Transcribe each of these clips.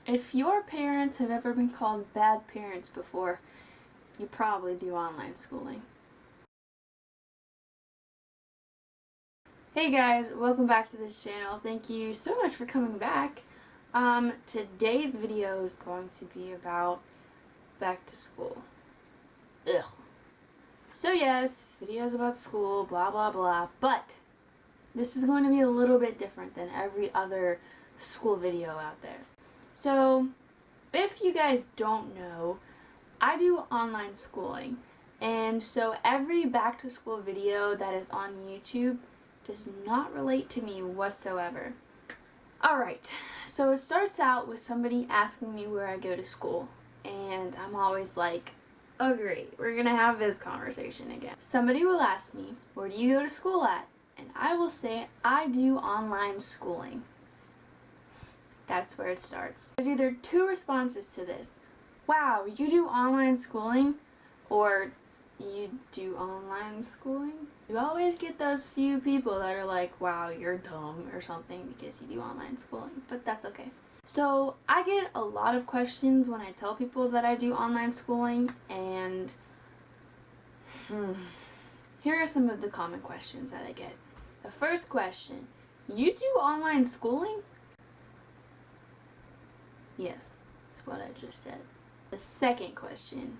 If your parents have ever been called bad parents before, you probably do online schooling. Hey guys, welcome back to this channel. Thank you so much for coming back. Today's video is going to be about back to school. Ugh. So yes, this video is about school, blah blah blah, but this is going to be a little bit different than every other school video out there. So, if you guys don't know, I do online schooling, and so every back to school video that is on YouTube does not relate to me whatsoever. Alright, so it starts out with somebody asking me where I go to school, and I'm always like, oh great, we're gonna have this conversation again. Somebody will ask me, where do you go to school at? And I will say, I do online schooling. That's where it starts. There's either two responses to this. Wow, you do online schooling? Or you do online schooling? You always get those few people that are like, wow, you're dumb or something because you do online schooling, but that's okay. So I get a lot of questions when I tell people that I do online schooling, and here are some of the common questions that I get. The first question, you do online schooling? Yes, that's what I just said. The second question,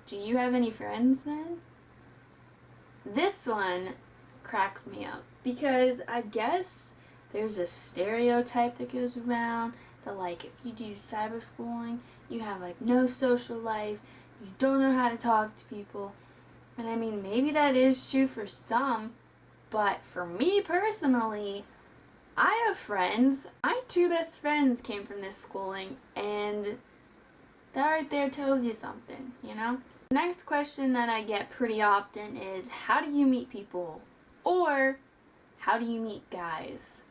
do you have any friends then? This one cracks me up because I guess there's a stereotype that goes around that like if you do cyberschooling, you have like no social life, you don't know how to talk to people. And I mean, maybe that is true for some, but for me personally, I have friends. My two best friends came from this schooling, and that right there tells you something, you know? Next question that I get pretty often is, how do you meet people? Or, how do you meet guys?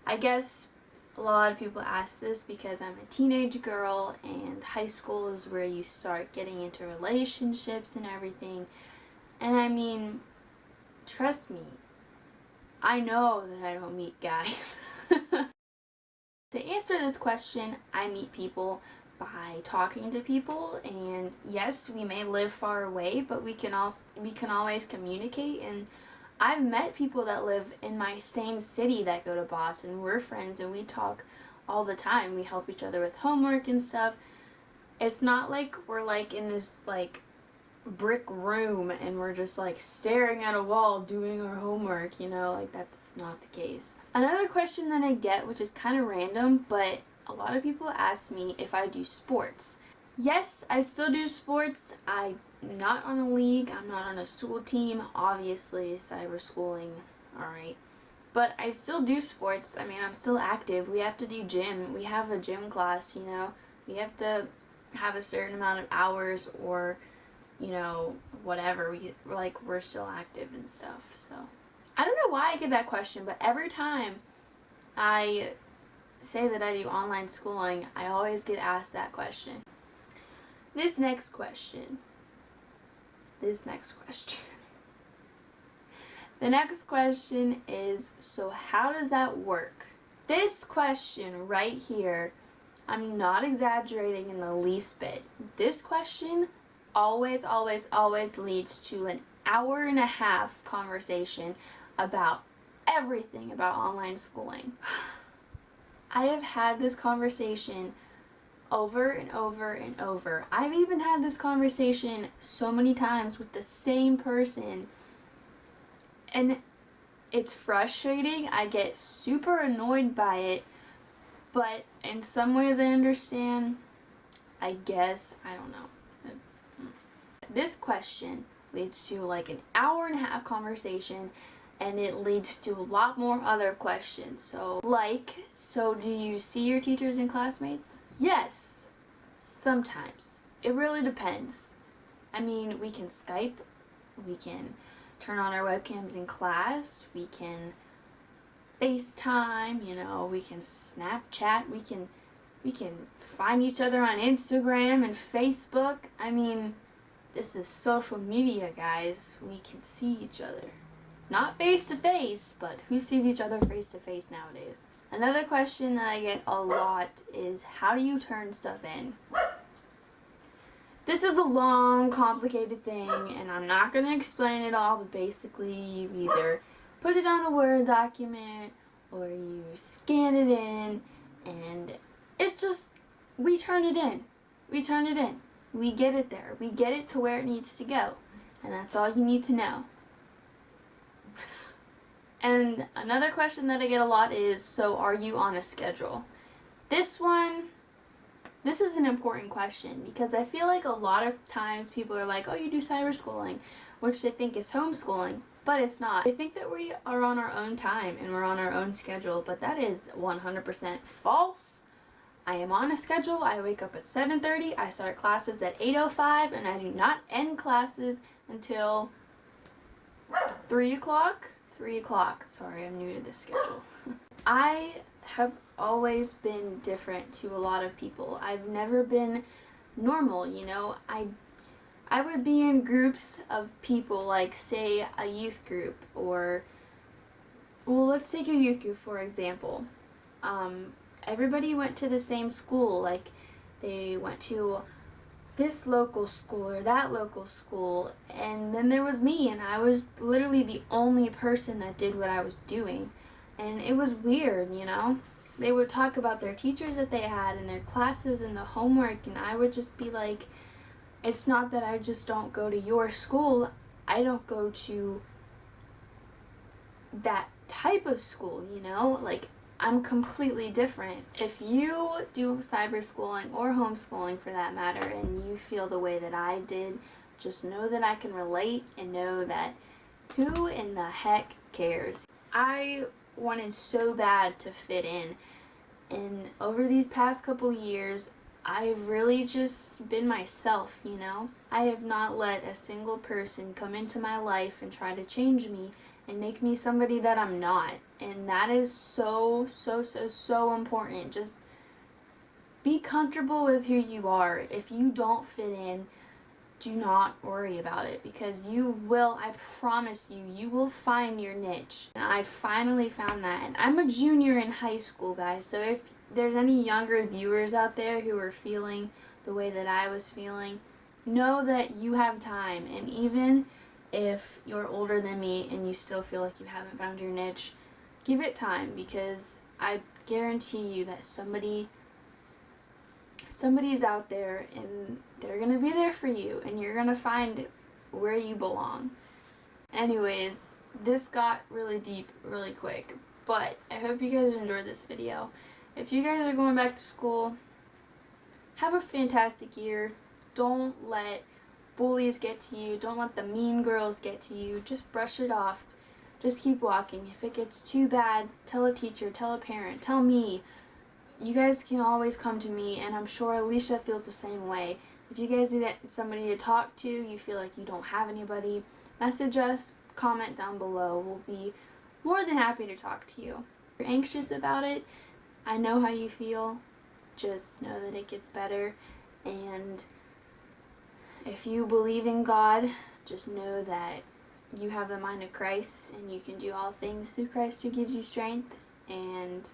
I guess a lot of people ask this because I'm a teenage girl, and high school is where you start getting into relationships and everything. And I mean, trust me, I know that I don't meet guys. To answer this question, I meet people by talking to people, and yes, we may live far away, but we can always communicate. And I've met people that live in my same city that go to Boston. We're friends and we talk all the time. We help each other with homework and stuff. It's not like we're like in this like brick room and we're just like staring at a wall doing our homework, you know, like that's not the case. Another question that I get, which is kind of random, but a lot of people ask me if I do sports. Yes, I still do sports. I'm not on a league, I'm not on a school team, obviously cyber schooling, alright. But I still do sports. I mean, I'm still active. We have to do gym. We have a gym class, you know. We have to have a certain amount of hours, or you know, whatever, we're still active and stuff. So I don't know why I get that question, but every time I say that I do online schooling, I always get asked that question. This next question. The next question is, so how does that work? This question right here, I'm not exaggerating in the least bit. This question always leads to an hour and a half conversation about everything about online schooling. I have had this conversation over and over and over. I've even had this conversation so many times with the same person, and it's frustrating. I get super annoyed by it, but in some ways I understand. I guess, I don't know. This question leads to like an hour and a half conversation, and it leads to a lot more other questions. So do you see your teachers and classmates? Yes, sometimes. It really depends. I mean, we can Skype, we can turn on our webcams in class, we can FaceTime, you know, we can Snapchat, we can find each other on Instagram and Facebook. I mean, this is social media, guys. We can see each other. Not face to face, but who sees each other face to face nowadays? Another question that I get a lot is, how do you turn stuff in? This is a long, complicated thing, and I'm not going to explain it all, but basically you either put it on a Word document or you scan it in, and it's just, we turn it in. We turn it in. We get it there. We get it to where it needs to go, and that's all you need to know. And another question that I get a lot is, so are you on a schedule? This is an important question because I feel like a lot of times people are like, oh, you do cyber schooling, which they think is homeschooling, but it's not. They think that we are on our own time and we're on our own schedule, but that is 100% false. I am on a schedule. I wake up at 7:30, I start classes at 8:05, and I do not end classes until 3 o'clock. 3 o'clock. Sorry, I'm new to this schedule. I have always been different to a lot of people. I've never been normal, you know. I would be in groups of people, like say a youth group, or, well, let's take a youth group for example. Everybody went to the same school, like they went to this local school or that local school, and then there was me, and I was literally the only person that did what I was doing, and it was weird, you know. They would talk about their teachers that they had and their classes and the homework, and I would just be like, it's not that I just don't go to your school, I don't go to that type of school, you know, like I'm completely different. If you do cyber schooling or homeschooling for that matter and you feel the way that I did, just know that I can relate and know that who in the heck cares? I wanted so bad to fit in, and over these past couple years I've really just been myself, you know? I have not let a single person come into my life and try to change me and make me somebody that I'm not. And that is so important. Just be comfortable with who you are. If you don't fit in, do not worry about it, because you will, I promise you, you will find your niche. And I finally found that. And I'm a junior in high school, guys, so if there's any younger viewers out there who are feeling the way that I was feeling, know that you have time. And even if you're older than me and you still feel like you haven't found your niche, give it time, because I guarantee you that somebody's out there and they're gonna be there for you, and you're gonna find where you belong. Anyways, this got really deep really quick, but I hope you guys enjoyed this video. If you guys are going back to school, have a fantastic year. Don't let bullies get to you. Don't let the mean girls get to you. Just brush it off. Just keep walking. If it gets too bad, tell a teacher, tell a parent, tell me. You guys can always come to me, and I'm sure Alicia feels the same way. If you guys need somebody to talk to, you feel like you don't have anybody, message us, comment down below. We'll be more than happy to talk to you. If you're anxious about it, I know how you feel. Just know that it gets better, and if you believe in God, just know that you have the mind of Christ and you can do all things through Christ who gives you strength, and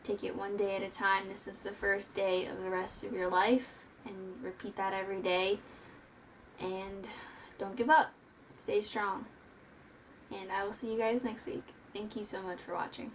take it one day at a time. This is the first day of the rest of your life, and repeat that every day, and don't give up. Stay strong, and I will see you guys next week. Thank you so much for watching.